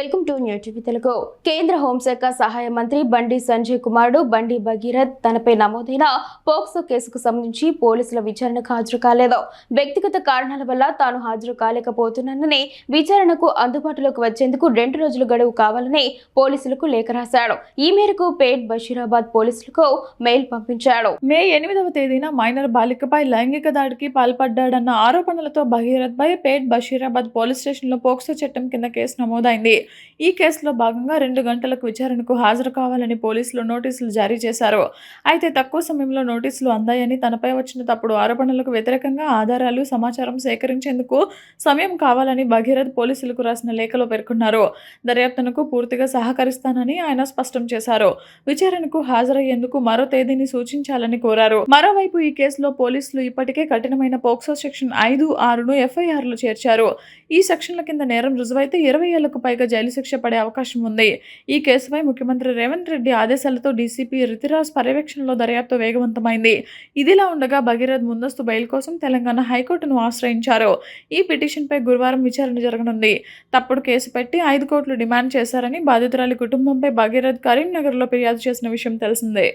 Welcome to new TV Telugu. కేంద్ర హోంశాఖ సహాయ మంత్రి బండి సంజయ్ కుమారుడు బండి భగీరథ్ తనపై నమోదైన పోక్సో కేసుకు సంబంధించి పోలీసుల విచారణకు హాజరు కాలేదు. వ్యక్తిగత కారణాల వల్ల తాను హాజరు కాలేకపోతున్నానని, విచారణకు అందుబాటులోకి వచ్చేందుకు 2 రోజులు గడువు కావాలని పోలీసులకు లేఖ రాశాడు. ఈ మేరకు పేట్ బషీరాబాద్ పోలీసులకు మెయిల్ పంపించాడు. మే 8వ తేదీన మైనర్ బాలికపై లైంగిక దాడికి పాల్పడ్డాడన్న ఆరోపణలతో భగీరథ్ పై పేట్ బషీరాబాద్ పోలీస్ స్టేషన్లో పోక్సో చట్టం కింద కేసు నమోదైంది. ఈ కేసులో భాగంగా 2 గంటలకు విచారణకు హాజరు కావాలని పోలీసులు నోటీసులు జారీ చేశారు. అయితే తక్కువ సమయంలో నోటీసులు అందాయని, తనపై వచ్చిన తప్పుడు ఆరోపణలకు వ్యతిరేకంగా ఆధారాలు, సమాచారం సేకరించేందుకు సమయం కావాలని భగీరథ్ పోలీసులకు రాసిన లేఖలో పేర్కొన్నారు. దర్యాప్తునకు పూర్తిగా సహకరిస్తానని ఆయన స్పష్టం చేశారు. విచారణకు హాజరయ్యేందుకు మరో తేదీని సూచించాలని కోరారు. మరోవైపు ఈ కేసులో పోలీసులు ఇప్పటికే కఠినమైన పోక్సో సెక్షన్ 5, 6ను ఎఫ్ఐఆర్లో చేర్చారు. ఈ సెక్షన్ల కింద నేరం రుజువైతే 20 ఏళ్లకు పైగా జైలు శిక్ష పడే అవకాశం ఉంది. ఈ కేసుపై ముఖ్యమంత్రి రేవంత్ రెడ్డి ఆదేశాలతో డీసీపీ రితిరాజ్ పర్యవేక్షణలో దర్యాప్తు వేగవంతమైంది. ఇదిలా ఉండగా భగీరథ్ ముందస్తు బెయిల్ కోసం తెలంగాణ హైకోర్టును ఆశ్రయించారు. ఈ పిటిషన్పై గురువారం విచారణ జరగనుంది. తప్పుడు కేసు పెట్టి 5 కోట్లు డిమాండ్ చేశారని బాధితురాలి కుటుంబంపై భగీరథ్ కరీంనగర్లో ఫిర్యాదు చేసిన విషయం తెలిసిందే.